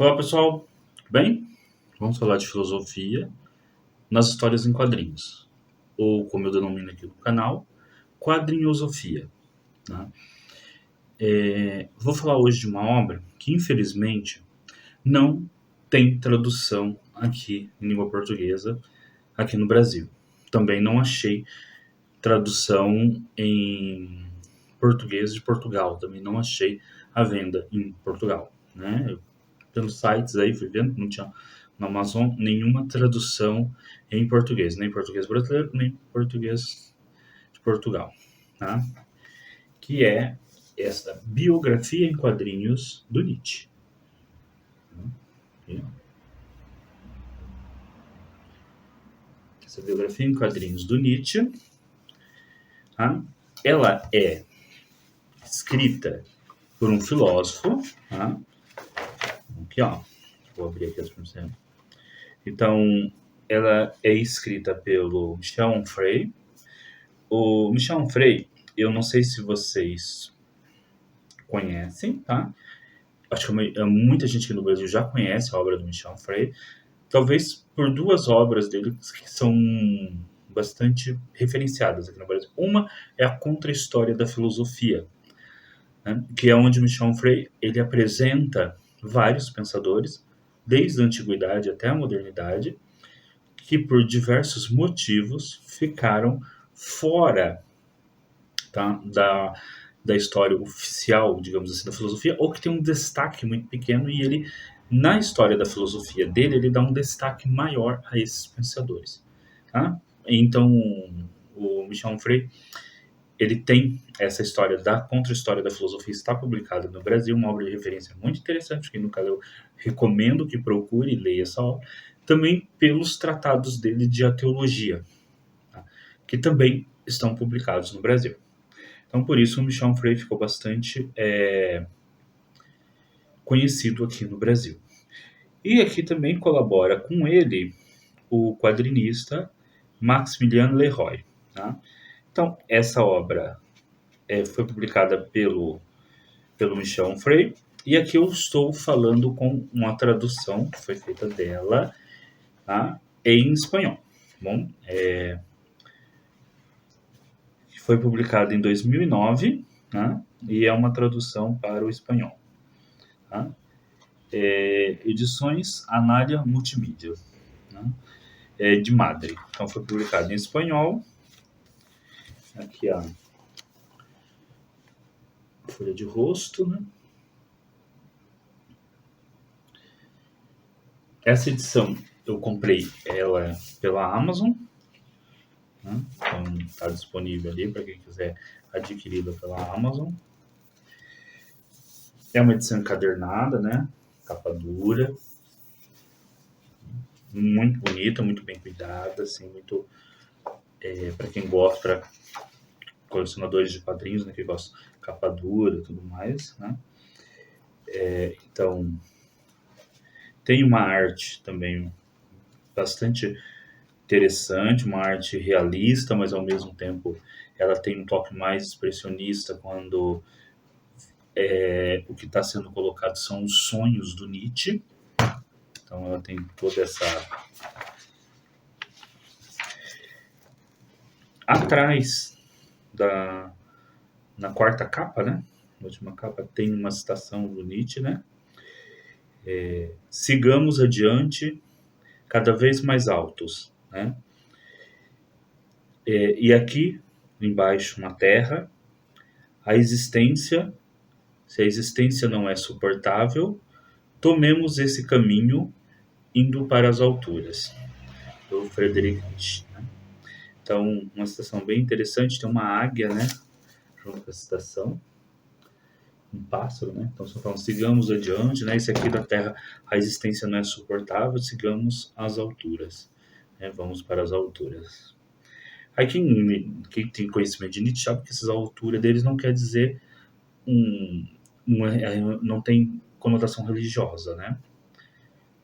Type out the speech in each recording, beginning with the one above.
Olá pessoal, tudo bem? Vamos falar de filosofia nas histórias em quadrinhos, ou como eu denomino aqui no canal, quadrinhosofia. Né? Vou falar hoje de uma obra que infelizmente não tem tradução aqui em língua portuguesa, aqui no Brasil. Também não achei tradução em português de Portugal, também não achei à venda em Portugal. Né? Pelos sites aí, fui vendo, não tinha na Amazon nenhuma tradução em português, nem português brasileiro, nem português de Portugal, tá? Que é essa biografia em quadrinhos do Nietzsche. Essa biografia em quadrinhos do Nietzsche, tá? Ela é escrita por um filósofo, tá? Aqui, ó, vou abrir aqui as perguntas. Então, ela é escrita pelo Michel Onfray. O Michel Onfray, eu não sei se vocês conhecem, tá? Acho que muita gente aqui no Brasil já conhece a obra do Michel Onfray. Talvez por duas obras dele que são bastante referenciadas aqui no Brasil. Uma é a Contra-História da Filosofia, né? Que é onde Michel Onfray ele apresenta vários pensadores, desde a antiguidade até a modernidade, que por diversos motivos ficaram fora, tá, da história oficial, digamos assim, da filosofia, ou que tem um destaque muito pequeno e ele, na história da filosofia dele, ele dá um destaque maior a esses pensadores. Tá? Então, o Michel Onfray, ele tem essa história da Contra-História da Filosofia, está publicada no Brasil, uma obra de referência muito interessante, quem nunca leu, recomendo que procure e leia essa obra, também pelos tratados dele de teologia, tá? Que também estão publicados no Brasil. Então, por isso, o Michel Onfray ficou bastante conhecido aqui no Brasil. E aqui também colabora com ele o quadrinista Maximilien Leroy. Tá? Então, essa obra foi publicada pelo Michel Onfray, e aqui eu estou falando com uma tradução que foi feita dela, tá? Em espanhol. Bom, foi publicada em 2009, né? E é uma tradução para o espanhol. Tá? Edições Anália Multimídia, né? De Madrid. Então foi publicado em espanhol. Aqui a folha de rosto, né? Essa edição eu comprei ela pela Amazon, né? Então está disponível ali para quem quiser adquiri-la pela Amazon. É uma edição encadernada, né? Capa dura, muito bonita, muito bem cuidada, assim, muito para quem gosta, para colecionadores de quadrinhos, né, que gostam de capa dura e tudo mais, né? Então tem uma arte também bastante interessante, uma arte realista, mas ao mesmo tempo ela tem um toque mais expressionista quando o que está sendo colocado são os sonhos do Nietzsche. Então ela tem toda essa... Atrás, na quarta capa, né? Na última capa tem uma citação do Nietzsche, né? Sigamos adiante, cada vez mais altos, né? E aqui, embaixo, na Terra, a existência, se a existência não é suportável, tomemos esse caminho indo para as alturas. Do Friedrich Nietzsche, né? Então, uma citação bem interessante, tem uma águia, né? Junto com a citação, um pássaro, né? Então, só falam, sigamos adiante, né? Esse aqui da Terra, a existência não é suportável, sigamos às alturas, né? Vamos para as alturas. Aí quem tem conhecimento de Nietzsche sabe que essas alturas deles não quer dizer não tem conotação religiosa, né?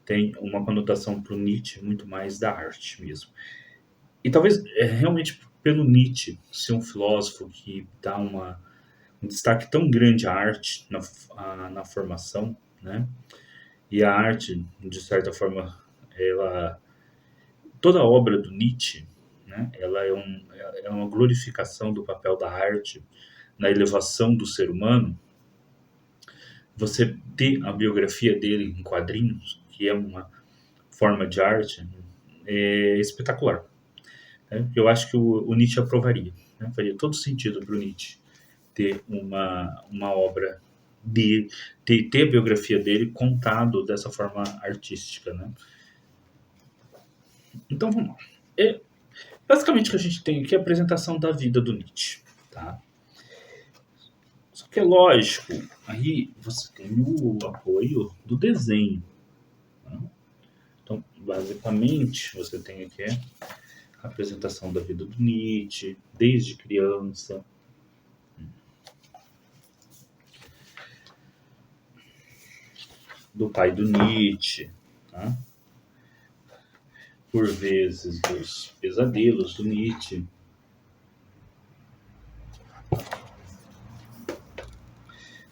Tem uma conotação para o Nietzsche muito mais da arte mesmo. E talvez realmente pelo Nietzsche ser um filósofo que dá um destaque tão grande à arte na formação, né? E a arte, de certa forma, ela, toda a obra do Nietzsche, né, ela é uma glorificação do papel da arte na elevação do ser humano. Você ter a biografia dele em quadrinhos, que é uma forma de arte, é espetacular. Né? Eu acho que o Nietzsche aprovaria. Né? Faria todo sentido para o Nietzsche ter uma obra de ter a biografia dele contado dessa forma artística, né? Então vamos lá. Basicamente o que a gente tem aqui é a apresentação da vida do Nietzsche, tá? Só que é lógico, aí você tem o apoio do desenho. Né? Então, basicamente, você tem aqui a apresentação da vida do Nietzsche, desde criança, do pai do Nietzsche, tá? Por vezes dos pesadelos do Nietzsche,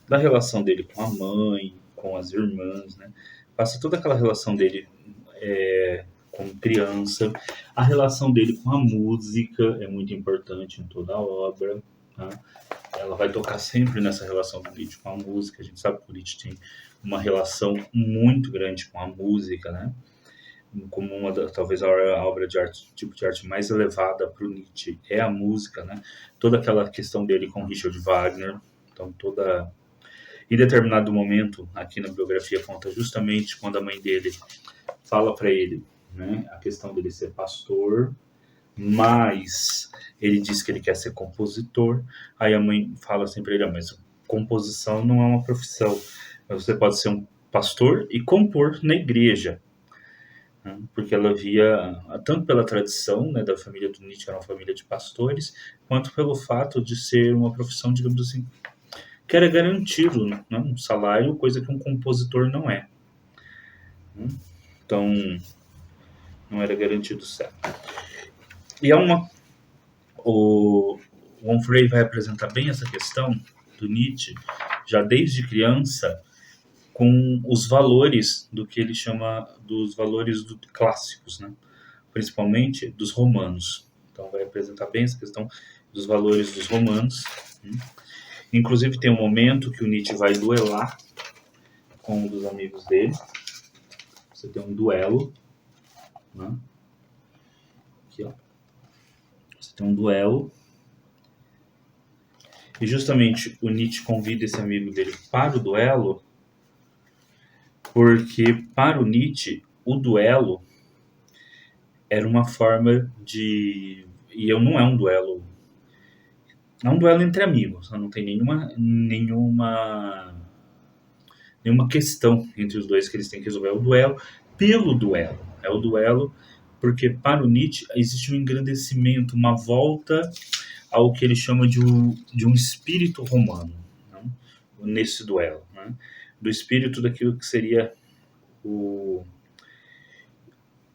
da relação dele com a mãe, com as irmãs, né? Passa toda aquela relação dele como criança, a relação dele com a música é muito importante em toda a obra, tá? Ela vai tocar sempre nessa relação do Nietzsche com a música. A gente sabe que o Nietzsche tem uma relação muito grande com a música, né? Como talvez a obra de arte, tipo de arte mais elevada para o Nietzsche é a música, né? Toda aquela questão dele com Richard Wagner, então toda em determinado momento aqui na biografia conta justamente quando a mãe dele fala para ele, né, a questão dele ser pastor, mas ele diz que ele quer ser compositor. Aí a mãe fala assim para ele: mas composição não é uma profissão. Você pode ser um pastor e compor na igreja. Né? Porque ela via, tanto pela tradição, né, da família do Nietzsche, era uma família de pastores, quanto pelo fato de ser uma profissão, digamos assim, que era garantido, né, um salário, coisa que um compositor não é. Então, não era garantido certo. E é o Onfray vai apresentar bem essa questão do Nietzsche, já desde criança, com os valores do que ele chama dos valores clássicos, né? Principalmente dos romanos. Então vai apresentar bem essa questão dos valores dos romanos. Inclusive tem um momento que o Nietzsche vai duelar com um dos amigos dele. Você tem um duelo, né? Aqui, ó. Você tem um duelo. E justamente o Nietzsche convida esse amigo dele para o duelo, porque para o Nietzsche o duelo era uma forma de... E não é um duelo... É um duelo entre amigos, não tem nenhuma questão entre os dois que eles têm que resolver. É o duelo pelo duelo. É o duelo porque para o Nietzsche existe um engrandecimento, uma volta ao que ele chama de um espírito romano, né? Nesse duelo, né? Do espírito daquilo que seria o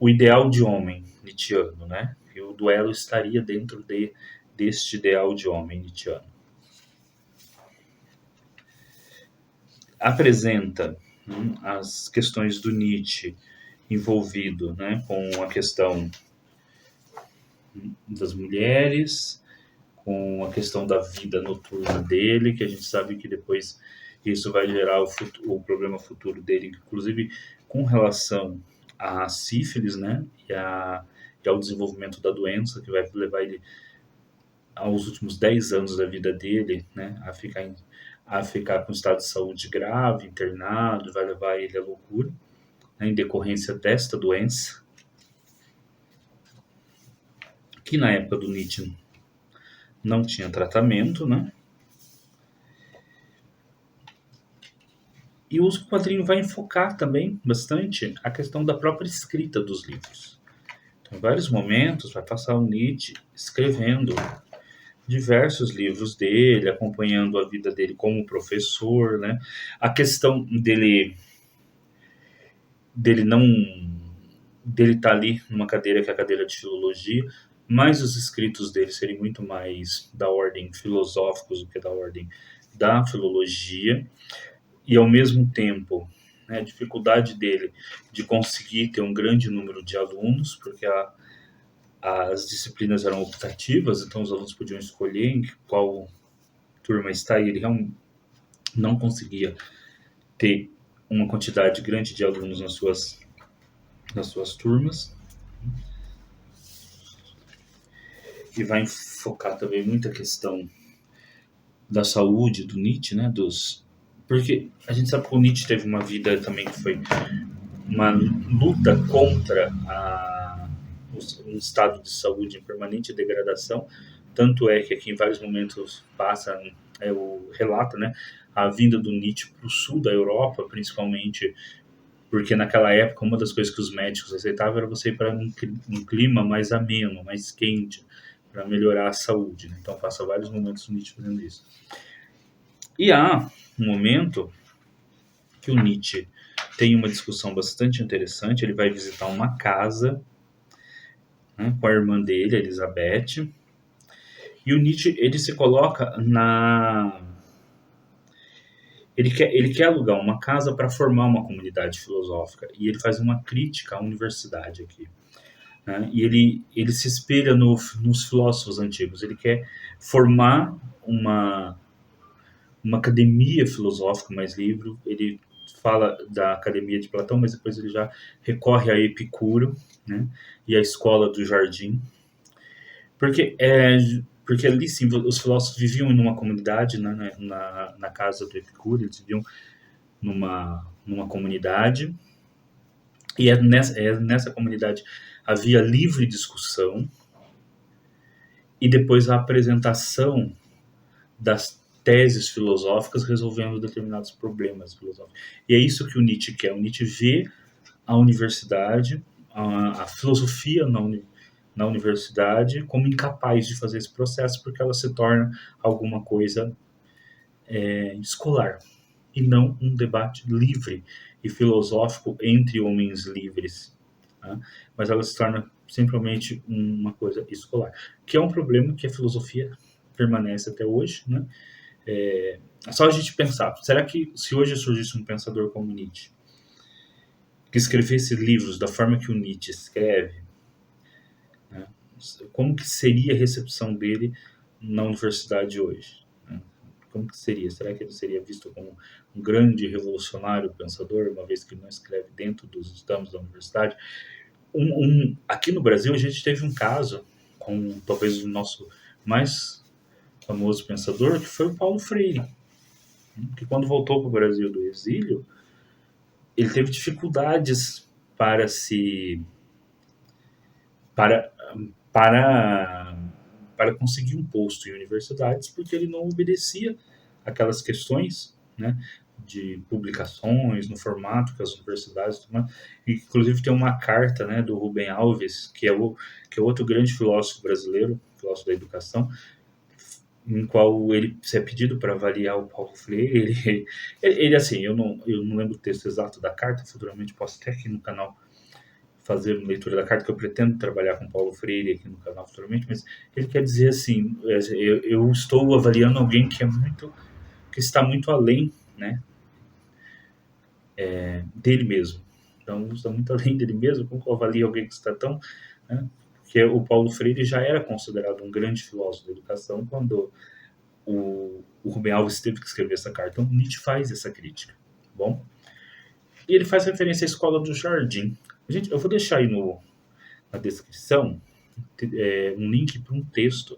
ideal de homem nietzschiano, né? E o duelo estaria dentro deste ideal de homem nietzschiano. Apresenta as questões do Nietzsche envolvido, né, com a questão das mulheres, com a questão da vida noturna dele, que a gente sabe que depois isso vai gerar o problema futuro dele, inclusive com relação à sífilis, né, e ao desenvolvimento da doença, que vai levar ele aos últimos 10 anos da vida dele, né, a ficar com estado de saúde grave, internado, vai levar ele à loucura, né, em decorrência desta doença, que na época do Nietzsche não tinha tratamento, né? E o quadrinho vai enfocar também bastante a questão da própria escrita dos livros. Então, em vários momentos vai passar o Nietzsche escrevendo diversos livros dele, acompanhando a vida dele como professor, né? A questão dele estar ali numa cadeira que é a cadeira de filologia, mas os escritos dele serem muito mais da ordem filosóficos do que da ordem da filologia, e ao mesmo tempo, né, a dificuldade dele de conseguir ter um grande número de alunos, porque as disciplinas eram optativas, então os alunos podiam escolher em qual turma está, e ele não conseguia ter uma quantidade grande de alunos nas suas turmas. E vai focar também muita questão da saúde do Nietzsche, né? Porque a gente sabe que o Nietzsche teve uma vida também que foi uma luta contra um estado de saúde em permanente degradação. Tanto é que aqui em vários momentos passa o relato, né, a vinda do Nietzsche para o sul da Europa, principalmente porque naquela época uma das coisas que os médicos aceitavam era você ir para um clima mais ameno, mais quente, para melhorar a saúde, né? Então passa vários momentos o Nietzsche fazendo isso. E há um momento que o Nietzsche tem uma discussão bastante interessante. Ele vai visitar uma casa, né, com a irmã dele, a Elizabeth, e o Nietzsche ele se coloca ele quer alugar uma casa para formar uma comunidade filosófica, e ele faz uma crítica à universidade aqui, né? E ele se espelha nos filósofos antigos. Ele quer formar uma academia filosófica mais livre. Ele fala da academia de Platão, mas depois ele já recorre a Epicuro, né, e a escola do jardim, porque porque ali sim os filósofos viviam numa comunidade, né, na casa do Epicuro. Eles viviam numa comunidade, e nessa comunidade havia livre discussão e depois a apresentação das teses filosóficas resolvendo determinados problemas filosóficos. E é isso que o Nietzsche quer. O Nietzsche vê a universidade, a filosofia na universidade, como incapaz de fazer esse processo, porque ela se torna alguma coisa escolar, e não um debate livre e filosófico entre homens livres, tá? Mas ela se torna simplesmente uma coisa escolar, que é um problema que a filosofia permanece até hoje, né? É só a gente pensar, será que se hoje surgisse um pensador como Nietzsche, que escrevesse livros da forma que o Nietzsche escreve, né, como que seria a recepção dele na universidade hoje? Né? Como que seria? Será que ele seria visto como um grande revolucionário pensador, uma vez que ele não escreve dentro dos estames da universidade? Aqui no Brasil a gente teve um caso com talvez o nosso mais famoso pensador, que foi o Paulo Freire, que quando voltou para o Brasil do exílio, ele teve dificuldades para se para para para conseguir um posto em universidades, porque ele não obedecia aquelas questões, né, de publicações no formato que as universidades tomam. Inclusive tem uma carta, né, do Rubem Alves, que é outro grande filósofo brasileiro, filósofo da educação, em qual ele se é pedido para avaliar o Paulo Freire. Ele assim, eu não lembro o texto exato da carta, futuramente posso até aqui no canal fazer uma leitura da carta, que eu pretendo trabalhar com Paulo Freire aqui no canal futuramente, mas ele quer dizer assim, eu estou avaliando alguém que está muito além, né, dele mesmo. Então, está muito além dele mesmo. Como eu avalio alguém que está tão, né, que o Paulo Freire já era considerado um grande filósofo da educação quando o Rubem Alves teve que escrever essa carta. Então, Nietzsche faz essa crítica, tá bom? E ele faz referência à escola do jardim. Gente, eu vou deixar aí na descrição um link para um texto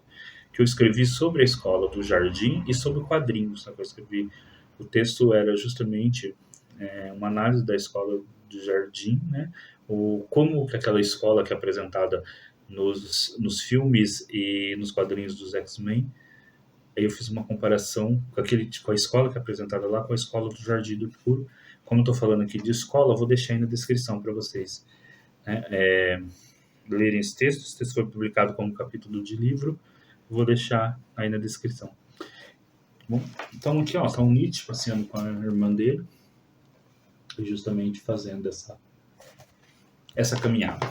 que eu escrevi sobre a escola do jardim e sobre quadrinhos, né, que eu escrevi. O texto era justamente uma análise da escola do jardim, né? Como que aquela escola que é apresentada nos filmes e nos quadrinhos dos X-Men. Aí eu fiz uma comparação com a escola que é apresentada lá com a escola do Jardim do Puro. Como eu estou falando aqui de escola, eu vou deixar aí na descrição para vocês, né, lerem esse texto. Esse texto foi publicado como capítulo de livro. Vou deixar aí na descrição. Bom, então aqui ó, tá o Nietzsche passeando com a irmã dele, justamente fazendo essa caminhada.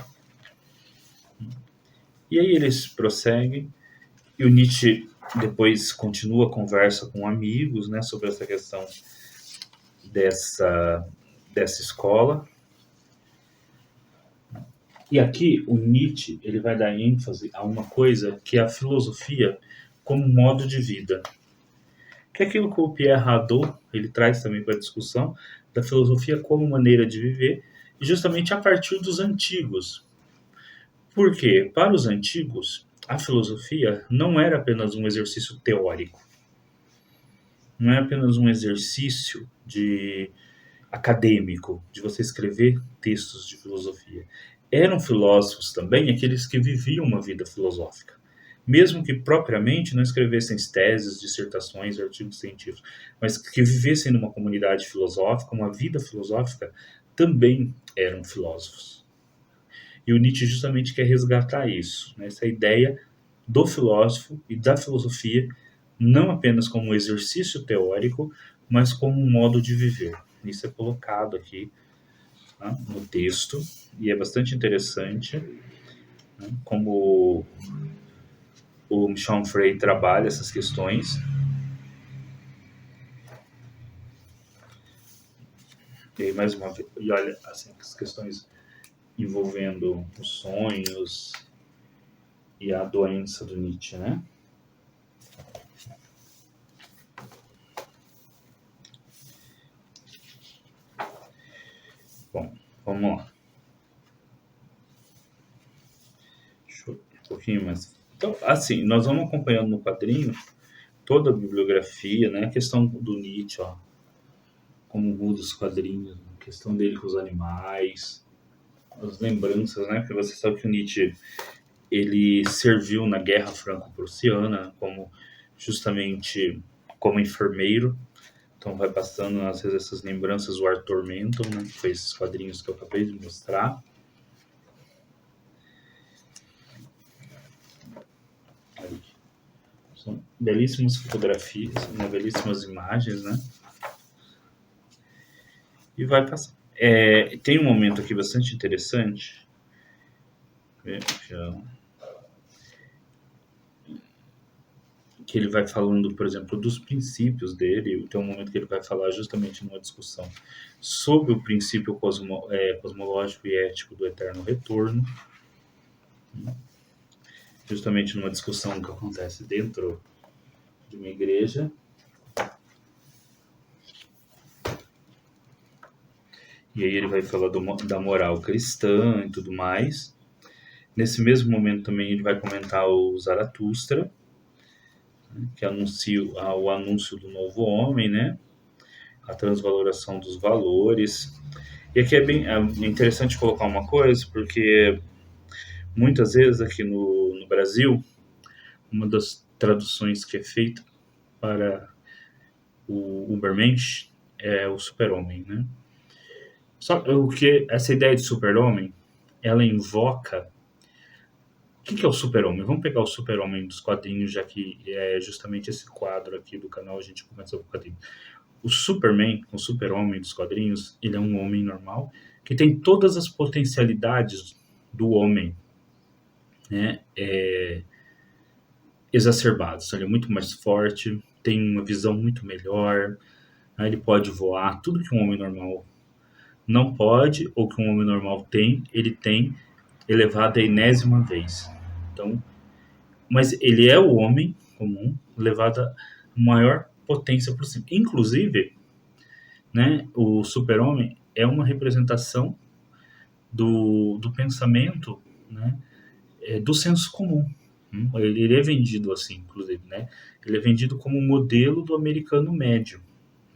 E aí eles prosseguem, e o Nietzsche depois continua a conversa com amigos, né, sobre essa questão dessa escola. E aqui o Nietzsche ele vai dar ênfase a uma coisa que é a filosofia como modo de vida. Que é aquilo que o Pierre Hadot ele traz também para a discussão da filosofia como maneira de viver, e justamente a partir dos antigos. Por quê? Para os antigos, a filosofia não era apenas um exercício teórico, não é apenas um exercício de acadêmico, de você escrever textos de filosofia. Eram filósofos também aqueles que viviam uma vida filosófica, mesmo que propriamente não escrevessem teses, dissertações, artigos científicos, mas que vivessem numa comunidade filosófica, uma vida filosófica, também eram filósofos. E o Nietzsche justamente quer resgatar isso, né? Essa ideia do filósofo e da filosofia, não apenas como um exercício teórico, mas como um modo de viver. Isso é colocado aqui, tá, no texto, e é bastante interessante, né, como o Michel Onfray trabalha essas questões. E aí, mais uma vez, e olha, assim, as questões envolvendo os sonhos e a doença do Nietzsche, né? Bom, vamos lá. Deixa eu um pouquinho mais. Então, assim, nós vamos acompanhando no quadrinho toda a bibliografia, né? A questão do Nietzsche, ó, como muda os quadrinhos, a questão dele com os animais, as lembranças, né? Porque você sabe que o Nietzsche ele serviu na Guerra Franco-Prussiana como justamente como enfermeiro. Então vai passando às vezes essas lembranças do Arthur Menton, né? Que foi esses quadrinhos que eu acabei de mostrar. Aí. São belíssimas fotografias, né? Belíssimas imagens, né? E vai passar. Tem um momento aqui bastante interessante. Que ele vai falando, por exemplo, dos princípios dele. Tem um momento que ele vai falar justamente numa discussão sobre o princípio cosmológico e ético do eterno retorno, justamente numa discussão que acontece dentro de uma igreja. E aí ele vai falar da moral cristã e tudo mais. Nesse mesmo momento também ele vai comentar o Zaratustra, que anuncia o anúncio do novo homem, né? A transvaloração dos valores. E aqui é interessante colocar uma coisa, porque muitas vezes aqui no Brasil, uma das traduções que é feita para o Ubermensch é o super-homem, né? Só o que essa ideia de super-homem, ela invoca... O que é o super-homem? Vamos pegar o super-homem dos quadrinhos, já que é justamente esse quadro aqui do canal, a gente começa com o quadrinho. O Superman, o super-homem dos quadrinhos, ele é um homem normal que tem todas as potencialidades do homem, né, exacerbadas. Ele é muito mais forte, tem uma visão muito melhor, né, ele pode voar, tudo que um homem normal não pode, ou que um homem normal tem, ele tem elevado a enésima vez. Então, mas ele é o homem comum elevado a maior potência possível. Inclusive, né, o super-homem é uma representação do pensamento, né, do senso comum. Ele é vendido assim, inclusive, né? Ele é vendido como um modelo do americano médio,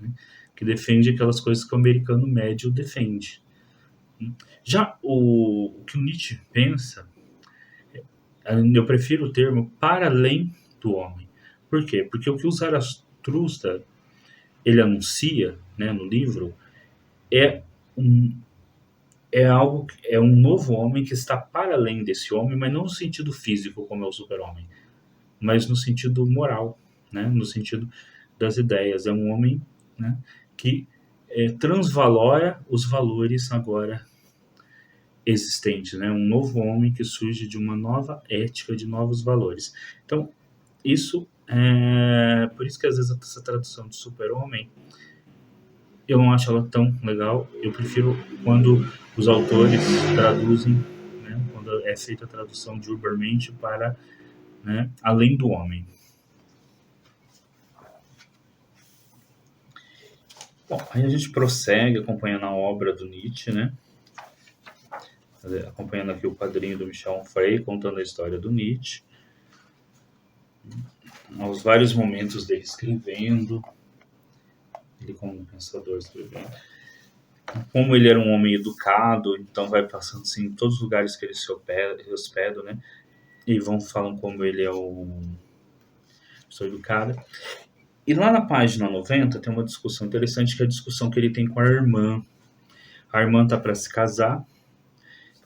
né, que defende aquelas coisas que o americano médio defende. Já o que o Nietzsche pensa, eu prefiro o termo para além do homem. Por quê? Porque o que o Zaratustra ele anuncia, né, no livro é um, algo, é um novo homem que está para além desse homem, mas não no sentido físico, como é o super-homem, mas no sentido moral, né? No sentido das ideias. É um homem, né, que transvalora os valores agora existentes, né? Um novo homem que surge de uma nova ética, de novos valores. Então, isso por isso que às vezes essa tradução de super-homem eu não acho ela tão legal. Eu prefiro quando os autores traduzem, né, quando é feita a tradução de Ubermente para, né, além do homem. Bom, aí a gente prossegue acompanhando a obra do Nietzsche, né? Acompanhando aqui o quadrinho do Michel Onfray, contando a história do Nietzsche, aos vários momentos dele escrevendo, ele como pensador escrevendo, como ele era um homem educado, então vai passando assim, em todos os lugares que ele se hospeda, né? E vão falando como ele é o pessoa educada. E lá na página 90 tem uma discussão interessante, que é a discussão que ele tem com a irmã. A irmã tá para se casar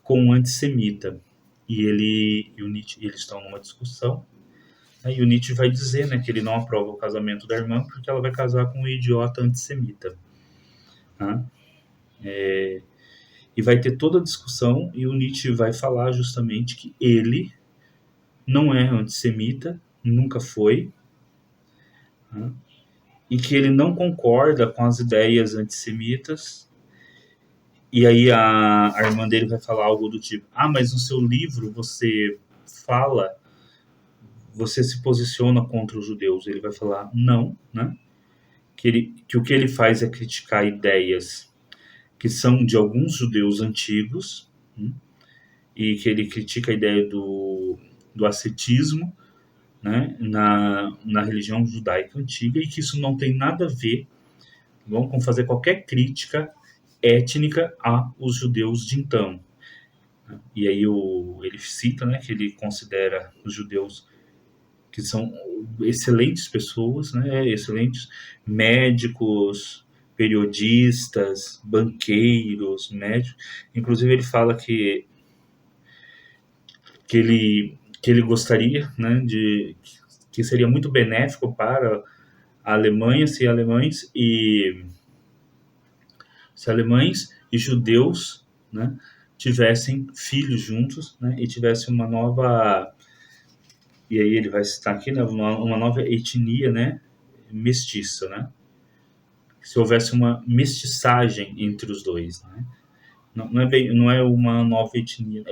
com um antissemita. E ele e o Nietzsche, eles estão numa discussão. Né, e o Nietzsche vai dizer, né, que ele não aprova o casamento da irmã porque ela vai casar com um idiota antissemita. Né? E vai ter toda a discussão e o Nietzsche vai falar justamente que ele não é antissemita, nunca foi, né? E que ele não concorda com as ideias antissemitas. E aí a irmã dele vai falar algo do tipo: ah, mas no seu livro você fala, você se posiciona contra os judeus. Ele vai falar: não, né? Que o que ele faz é criticar ideias que são de alguns judeus antigos, né? E que ele critica a ideia do ascetismo, né, na religião judaica antiga, e que isso não tem nada a ver, com fazer qualquer crítica étnica aos judeus de então. E aí ele cita, né, que ele considera os judeus que são excelentes pessoas, né, excelentes médicos, periodistas, banqueiros, médicos. Inclusive ele fala que ele gostaria, né, de que seria muito benéfico para a Alemanha se alemães e judeus, né, tivessem filhos juntos, né, e tivesse uma nova, e aí ele vai citar aqui, né, uma nova etnia, né, mestiça, né, se houvesse uma mestiçagem entre os dois, né, não é uma nova etnia,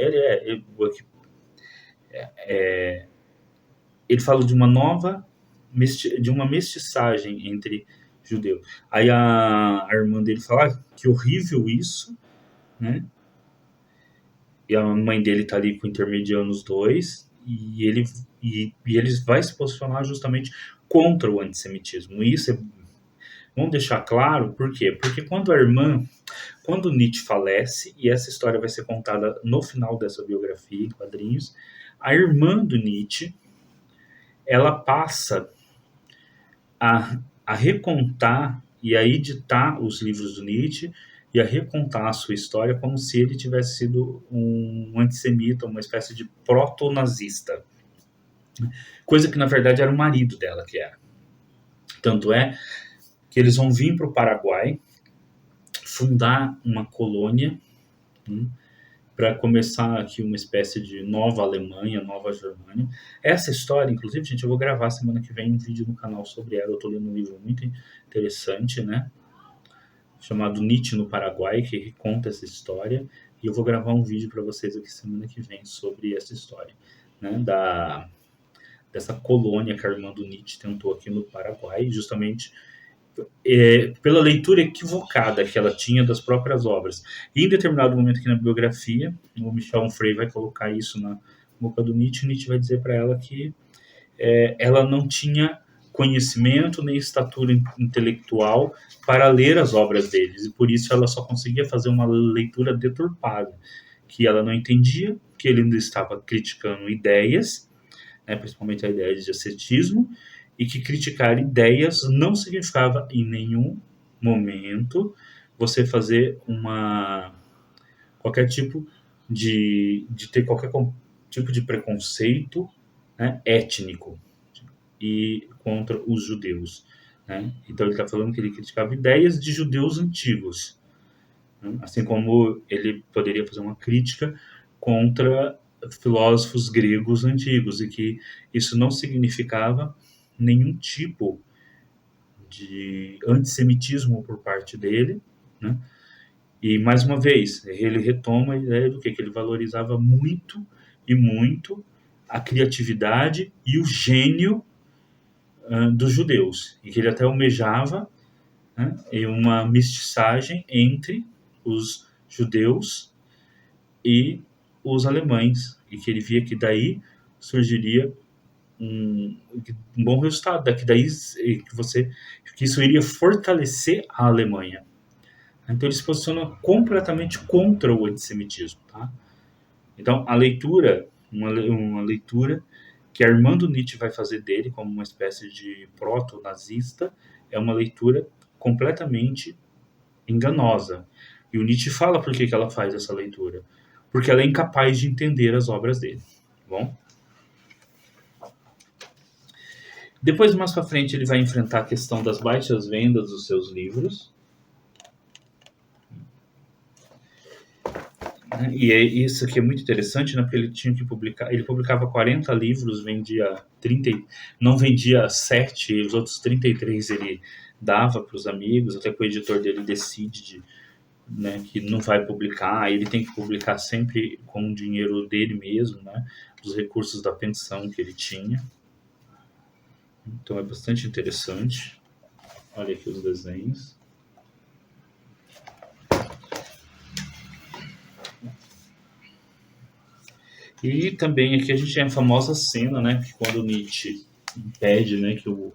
ele fala de uma nova, de uma mestiçagem entre judeus. Aí a irmã dele fala: ah, que horrível isso, né? E a mãe dele tá ali intermediando os dois, e eles vai se posicionar justamente contra o antissemitismo. E isso vamos deixar claro, por quê? Porque quando Nietzsche falece, e essa história vai ser contada no final dessa biografia em quadrinhos, a irmã do Nietzsche, ela passa a recontar e a editar os livros do Nietzsche e a recontar a sua história como se ele tivesse sido um antissemita, uma espécie de proto-nazista. Coisa que, na verdade, era o marido dela que era. Tanto é que eles vão vir para o Paraguai, fundar uma colônia, né, para começar aqui uma espécie de nova Alemanha, nova Germânia. Essa história, inclusive, gente, eu vou gravar semana que vem um vídeo no canal sobre ela. Eu estou lendo um livro muito interessante, né, chamado Nietzsche no Paraguai, que conta essa história. E eu vou gravar um vídeo para vocês aqui semana que vem sobre essa história, né, dessa colônia que a irmã do Nietzsche tentou aqui no Paraguai, justamente pela leitura equivocada que ela tinha das próprias obras. E em determinado momento aqui na biografia, o Michel Onfray vai colocar isso na boca do Nietzsche, e Nietzsche vai dizer para ela que ela não tinha conhecimento nem estatura intelectual para ler as obras deles, e por isso ela só conseguia fazer uma leitura deturpada, que ela não entendia, que ele ainda estava criticando ideias, né, principalmente a ideia de ascetismo, e que criticar ideias não significava em nenhum momento você fazer qualquer tipo de ter qualquer tipo de preconceito, né, étnico e contra os judeus, né? Então ele está falando que ele criticava ideias de judeus antigos, né? Assim como ele poderia fazer uma crítica contra filósofos gregos antigos, e que isso não significava nenhum tipo de antissemitismo por parte dele, né? E, mais uma vez, ele retoma a ideia do que ele valorizava muito e muito a criatividade e o gênio dos judeus, e que ele até almejava, né, em uma mestiçagem entre os judeus e os alemães, e que ele via que daí surgiria um bom resultado, que isso iria fortalecer a Alemanha. Então ele se posiciona completamente contra o antissemitismo, tá? Então a leitura, uma leitura que Armando Nietzsche vai fazer dele como uma espécie de proto-nazista, é uma leitura completamente enganosa. E o Nietzsche fala por que ela faz essa leitura. Porque ela é incapaz de entender as obras dele. Bom? Depois, mais para frente, ele vai enfrentar a questão das baixas vendas dos seus livros. E isso aqui é muito interessante, né? Porque ele tinha que publicar, ele publicava 40 livros, vendia 30, não vendia 7, os outros 33 ele dava para os amigos, até que o editor dele decide né, que não vai publicar, ele tem que publicar sempre com o dinheiro dele mesmo, né, dos recursos da pensão que ele tinha. Então é bastante interessante. Olha aqui os desenhos. E também aqui a gente tem a famosa cena, né, que quando Nietzsche pede, né, que um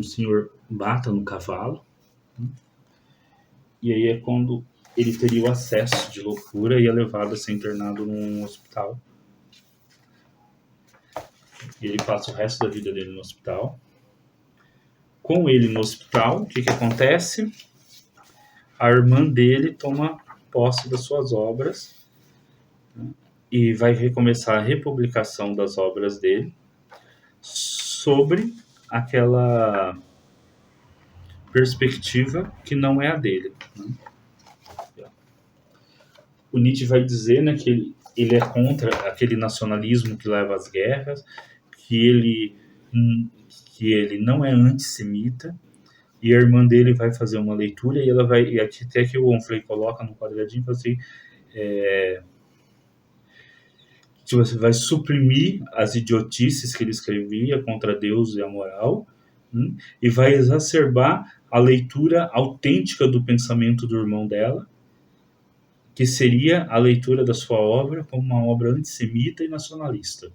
senhor bata no cavalo. E aí é quando ele teria o acesso de loucura e é levado a ser internado num hospital. E ele passa o resto da vida dele no hospital. Com ele no hospital, o que acontece? A irmã dele toma posse das suas obras, né, e vai recomeçar a republicação das obras dele sobre aquela perspectiva que não é a dele. Né? O Nietzsche vai dizer, né, que ele é contra aquele nacionalismo que leva às guerras, que ele não é antissemita, e a irmã dele vai fazer uma leitura e ela vai, e até que o Onfray coloca no quadradinho, assim, que você vai suprimir as idiotices que ele escrevia contra Deus e a moral, e vai exacerbar a leitura autêntica do pensamento do irmão dela, que seria a leitura da sua obra como uma obra antissemita e nacionalista.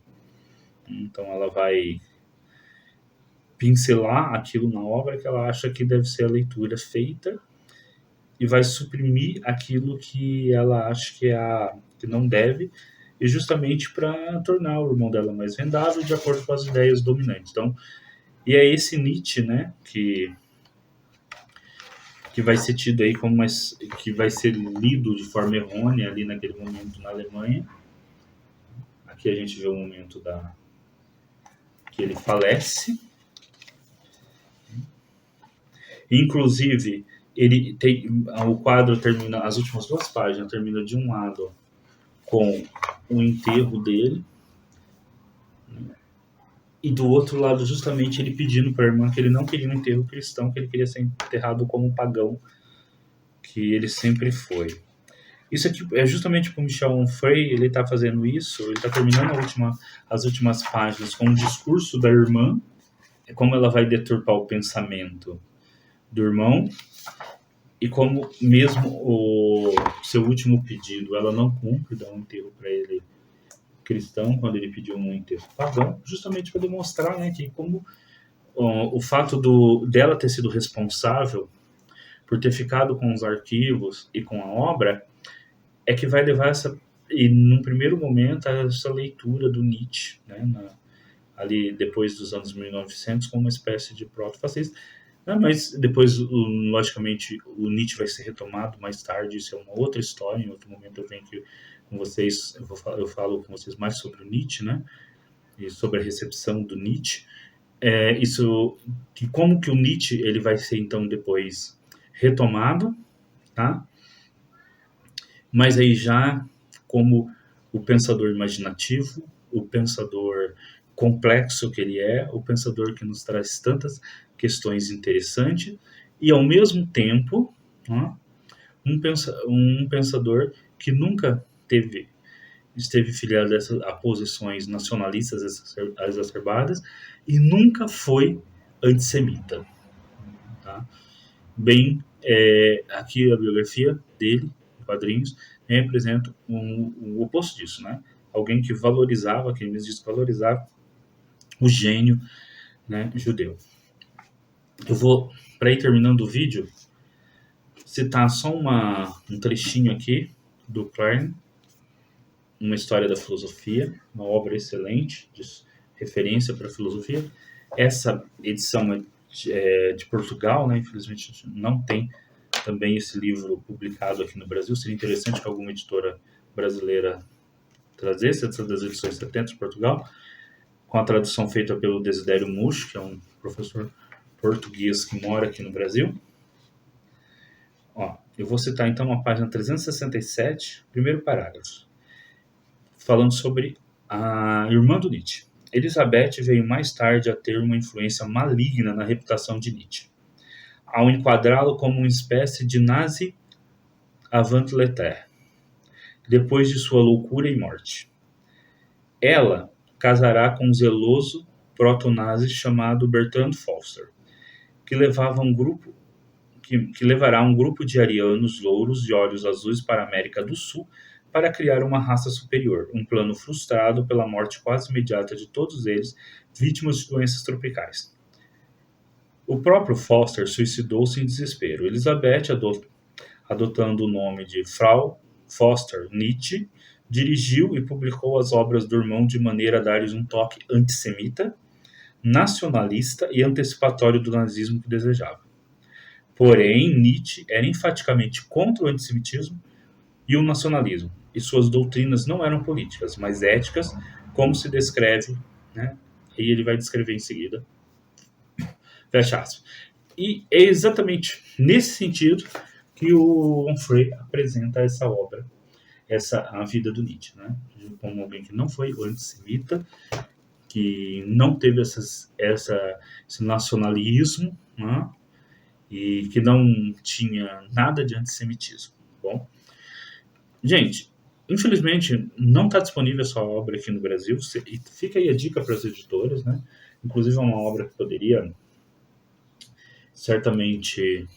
Então ela vai pincelar aquilo na obra que ela acha que deve ser a leitura feita e vai suprimir aquilo que ela acha que não deve, e justamente para tornar o irmão dela mais vendável de acordo com as ideias dominantes. Então, e é esse Nietzsche, né, que vai ser tido aí como que vai ser lido de forma errônea ali naquele momento na Alemanha. Aqui a gente vê o momento que ele falece. Inclusive, o quadro termina, as últimas 2 páginas termina de um lado com o enterro dele, né, e do outro lado justamente ele pedindo para a irmã que ele não queria um enterro cristão, que ele queria ser enterrado como um pagão que ele sempre foi. Isso aqui é justamente para o Michel Onfray, ele está fazendo isso, ele está terminando as últimas páginas com o discurso da irmã, como ela vai deturpar o pensamento do irmão, e como mesmo o seu último pedido ela não cumpre, dá um enterro para ele cristão, quando ele pediu um enterro pagão, justamente para demonstrar, né, que como o fato dela ter sido responsável por ter ficado com os arquivos e com a obra, é que vai levar e num primeiro momento, essa leitura do Nietzsche, né, ali depois dos anos 1900, como uma espécie de proto-fascista. Mas depois, logicamente, o Nietzsche vai ser retomado mais tarde, isso é uma outra história, em outro momento eu venho aqui com vocês, eu falo com vocês mais sobre o Nietzsche, né, e sobre a recepção do Nietzsche. Como que o Nietzsche ele vai ser, então, depois retomado, tá? Mas aí já como o pensador imaginativo, o pensador complexo que ele é, o pensador que nos traz tantas questões interessantes e, ao mesmo tempo, né, um pensador que nunca esteve filiado a posições nacionalistas exacerbadas e nunca foi antissemita. Tá? Bem, aqui a biografia dele, em quadrinhos, representa o oposto disso, né? Alguém que valorizava, que mesmo diz valorizar o gênio, né, judeu. Eu vou, para ir terminando o vídeo, citar só um trechinho aqui do Klein, uma história da filosofia, uma obra excelente, de referência para a filosofia. Essa edição é de Portugal, né? Infelizmente a gente não tem também esse livro publicado aqui no Brasil. Seria interessante que alguma editora brasileira trazesse essa das edições 70 de Portugal, com a tradução feita pelo Desidério Mucho, que é um professor português que mora aqui no Brasil. Ó, eu vou citar então a página 367, primeiro parágrafo, falando sobre a irmã do Nietzsche. Elizabeth veio mais tarde a ter uma influência maligna na reputação de Nietzsche, ao enquadrá-lo como uma espécie de nazi avant lettre, depois de sua loucura e morte. Ela casará com um zeloso proto-nazi chamado Bertrand Foster, que levará um grupo de arianos louros de olhos azuis para a América do Sul para criar uma raça superior, um plano frustrado pela morte quase imediata de todos eles, vítimas de doenças tropicais. O próprio Foster suicidou-se em desespero. Elizabeth, adotando o nome de Frau Foster Nietzsche, dirigiu e publicou as obras do irmão de maneira a dar-lhes um toque antissemita, nacionalista e antecipatório do nazismo que desejava. Porém, Nietzsche era enfaticamente contra o antissemitismo e o nacionalismo, e suas doutrinas não eram políticas, mas éticas, como se descreve, né? E ele vai descrever em seguida. Fecha aspas. E é exatamente nesse sentido que o Onfray apresenta essa obra, a vida do Nietzsche, né? Como alguém que não foi antissemita, que não teve esse nacionalismo, né? E que não tinha nada de antissemitismo. Bom, gente, infelizmente não está disponível essa obra aqui no Brasil. Fica aí a dica para as editoras, né? Inclusive é uma obra que poderia certamente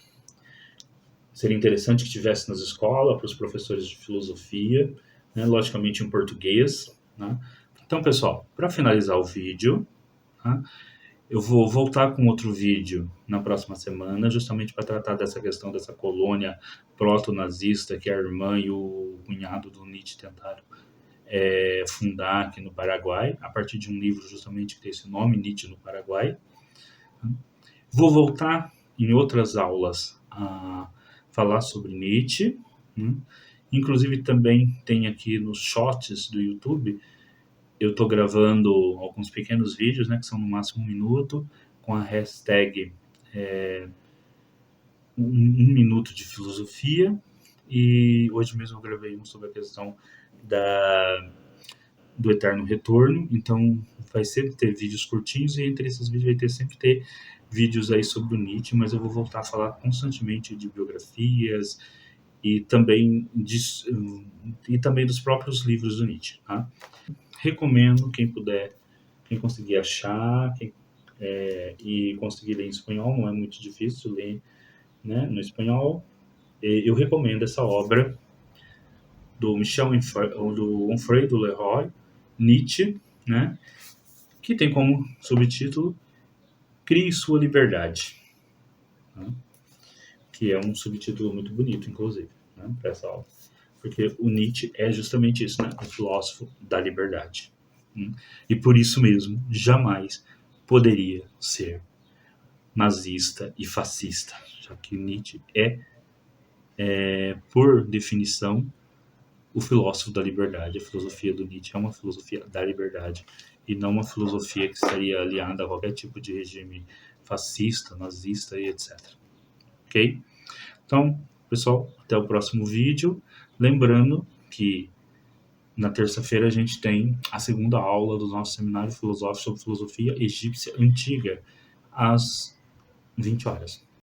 seria interessante que tivesse nas escolas para os professores de filosofia, né? Logicamente em português, né? Então, pessoal, para finalizar o vídeo, tá? Eu vou voltar com outro vídeo na próxima semana, justamente para tratar dessa questão dessa colônia proto-nazista que a irmã e o cunhado do Nietzsche tentaram fundar aqui no Paraguai, a partir de um livro justamente que tem esse nome, Nietzsche no Paraguai. Vou voltar em outras aulas a falar sobre Nietzsche, né? Inclusive também tem aqui nos shorts do YouTube, eu estou gravando alguns pequenos vídeos, né, que são no máximo 1 minuto, com a hashtag 1 minuto de filosofia, e hoje mesmo eu gravei um sobre a questão do eterno retorno, então vai sempre ter vídeos curtinhos, e entre esses vídeos vai sempre ter vídeos aí sobre o Nietzsche, mas eu vou voltar a falar constantemente de biografias e também dos próprios livros do Nietzsche, tá? Recomendo, quem puder, quem conseguir achar, e conseguir ler em espanhol, não é muito difícil ler, né, no espanhol. Eu recomendo essa obra do Onfray, do Leroy, Nietzsche, né, que tem como subtítulo Crie Sua Liberdade, né, que é um subtítulo muito bonito, inclusive, né, para essa obra. Porque o Nietzsche é justamente isso, né? O filósofo da liberdade. E por isso mesmo, jamais poderia ser nazista e fascista, já que Nietzsche por definição, o filósofo da liberdade. A filosofia do Nietzsche é uma filosofia da liberdade e não uma filosofia que estaria aliada a qualquer tipo de regime fascista, nazista e etc. Ok? Então, pessoal, até o próximo vídeo. Lembrando que na terça-feira a gente tem a segunda aula do nosso seminário filosófico sobre filosofia egípcia antiga, às 20 horas.